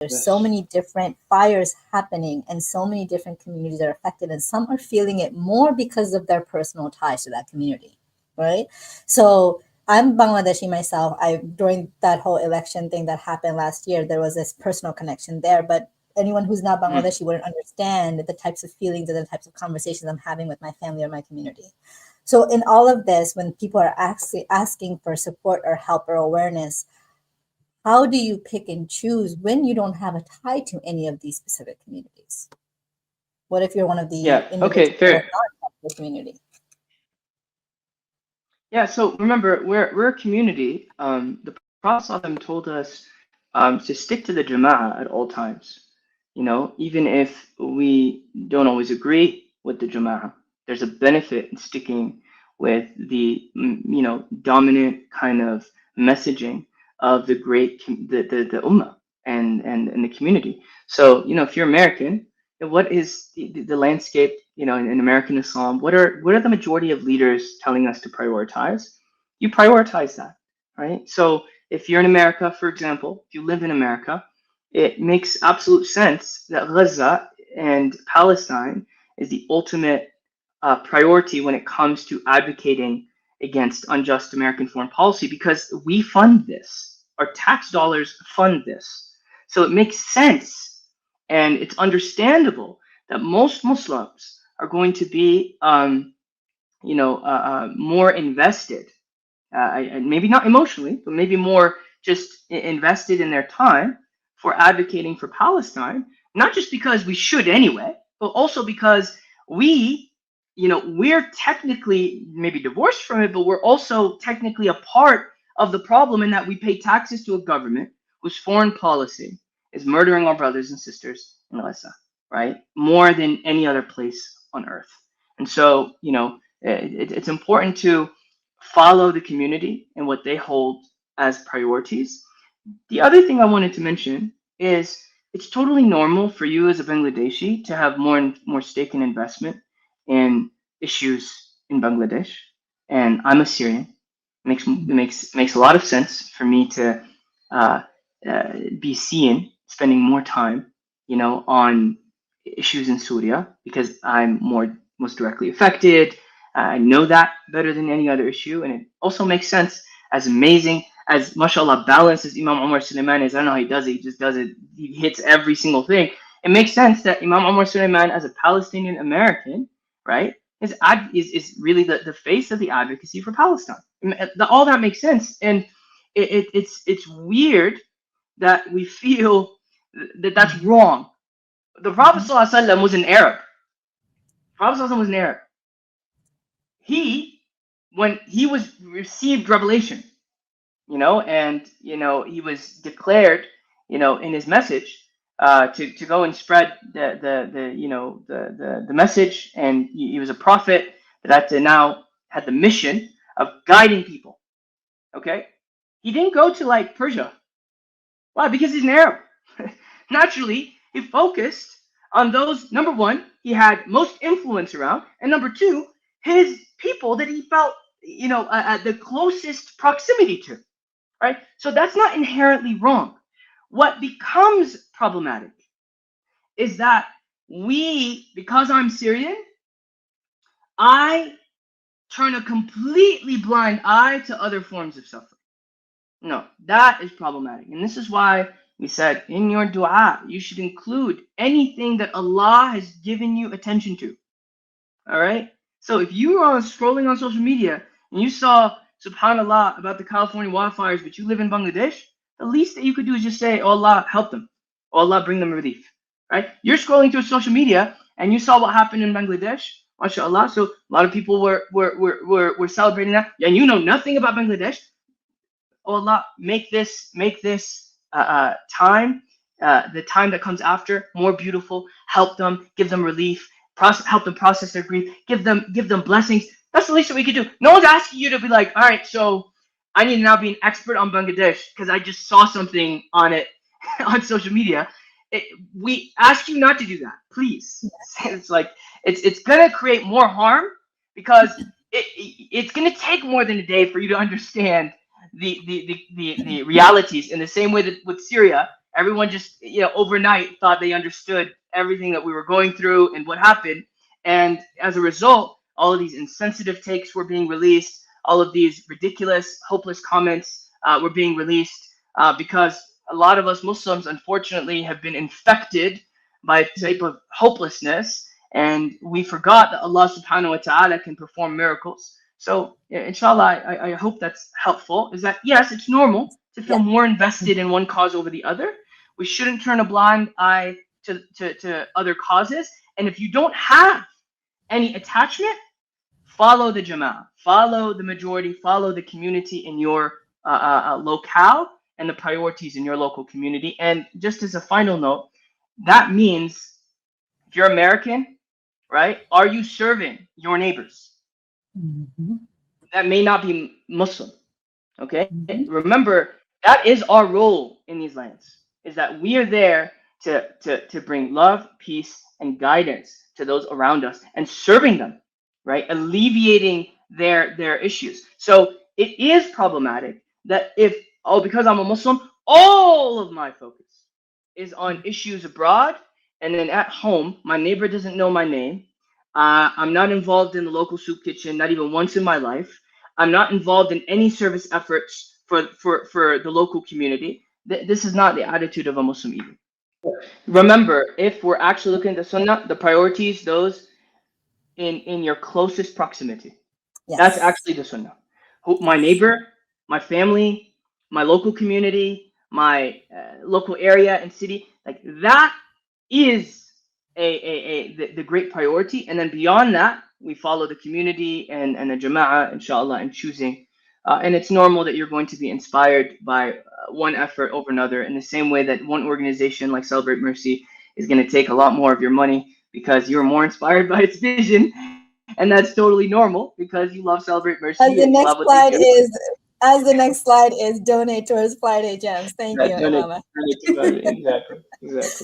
There's so many different fires happening and so many different communities are affected, and some are feeling it more because of their personal ties to that community, right? So I'm Bangladeshi myself. I during that whole election thing that happened last year, there was this personal connection there, but anyone who's not Bangladeshi wouldn't understand the types of feelings and the types of conversations I'm having with my family or my community. So in all of this, when people are actually asking for support or help or awareness, how do you pick and choose when you don't have a tie to any of these specific communities? What if you're one of the individuals that are not part of the community? Yeah, so remember, we're a community. The Prophet ﷺ told us to stick to the Jama'ah at all times. You know, even if we don't always agree with the Jama'ah, there's a benefit in sticking with the dominant kind of messaging of the the Ummah and the community. So, you know, if you're American, what is the landscape, you know, in American Islam? What are the majority of leaders telling us to prioritize? You prioritize that, right? So if you're in America, for example, if you live in America, it makes absolute sense that Gaza and Palestine is the ultimate priority when it comes to advocating against unjust American foreign policy, because we fund this. Our tax dollars fund this. So it makes sense, and it's understandable that most Muslims are going to be, more invested, maybe not emotionally, but maybe more just invested in their time for advocating for Palestine, not just because we should anyway, but also because we're technically maybe divorced from it, but we're also technically a part of the problem in that we pay taxes to a government whose foreign policy is murdering our brothers and sisters in Gaza, right? More than any other place on earth. And so, you know, it's important to follow the community and what they hold as priorities. The other thing I wanted to mention is it's totally normal for you as a Bangladeshi to have more and more stake and investment in issues in Bangladesh. And I'm a Syrian. It makes a lot of sense for me to uh, be seen spending more time, you know, on issues in Syria because I'm most directly affected. I know that better than any other issue, and it also makes sense. As amazing as, mashallah, balanced as Imam Omar Suleiman is, I don't know how he does it. He just does it. He hits every single thing. It makes sense that Imam Omar Suleiman, as a Palestinian American, right, is really the face of the advocacy for Palestine. All that makes sense, and it's weird that we feel that that's wrong. The Prophet ﷺ was an Arab. The Prophet ﷺ was an Arab. When he was received revelation, you know, and you know he was declared, you know, in his message to go and spread the message, and he was a prophet that now had the mission of guiding people. Okay, he didn't go to like Persia. Why? Because he's an Arab. Naturally, he focused on those, number one, he had most influence around, and number two, his people that he felt, you know, the closest proximity to, right? So that's not inherently wrong. What becomes problematic is that because I'm Syrian, I turn a completely blind eye to other forms of suffering. No, that is problematic. And this is why we said in your dua, you should include anything that Allah has given you attention to. All right? So if you are scrolling on social media and you saw, subhanAllah, about the California wildfires, but you live in Bangladesh, the least that you could do is just say, oh Allah, help them. Oh Allah, bring them relief. Right? You're scrolling through social media and you saw what happened in Bangladesh, mashallah. So a lot of people were celebrating that. And you know nothing about Bangladesh. Oh Allah, make this time, the time that comes after, more beautiful. Help them, give them relief, help them process their grief, give them blessings. That's the least that we could do. No one's asking you to be like, all right, so I need to now be an expert on Bangladesh because I just saw something on it on social media. We ask you not to do that, please. It's like it's gonna create more harm because it's gonna take more than a day for you to understand the realities, in the same way that with Syria, Everyone just, overnight thought they understood everything that we were going through and what happened. And as a result, all of these insensitive takes were being released. All of these ridiculous, hopeless comments were being released because a lot of us Muslims, unfortunately, have been infected by a type of hopelessness, and we forgot that Allah subhanahu wa ta'ala can perform miracles. So, inshallah, I hope that's helpful. Is that, yes, it's normal to feel Yeah. more invested in one cause over the other. We shouldn't turn a blind eye to other causes. And if you don't have any attachment, follow the jama'ah, follow the majority, follow the community in your locale and the priorities in your local community. And just as a final note, that means if you're American, right, are you serving your neighbors? Mhm. That may not be Muslim. Okay, Mhm. remember that is our role in these lands. Is that we are there to bring love, peace, and guidance to those around us and serving them, right? Alleviating their issues. So it is problematic that if, oh, because I'm a Muslim, all of my focus is on issues abroad, and then at home my neighbor doesn't know my name. I'm not involved in the local soup kitchen, not even once in my life. I'm not involved in any service efforts for the local community. This is not the attitude of a Muslim either. Remember, if we're actually looking at the Sunnah, the priorities, those in your closest proximity. That's Yes. actually the Sunnah. My neighbor, my family, my local community, my local area and city, like that is the great priority. And then beyond that, we follow the community and the jama'ah, inshallah, in choosing. And it's normal that you're going to be inspired by one effort over another, in the same way that one organization like Celebrate Mercy is going to take a lot more of your money because you're more inspired by its vision. And that's totally normal because you love Celebrate Mercy and you As the love what next they do. slide is, as the next slide is donate towards Friday Gems. Thank That you, donate, Imama. donate to God. Exactly. Exactly.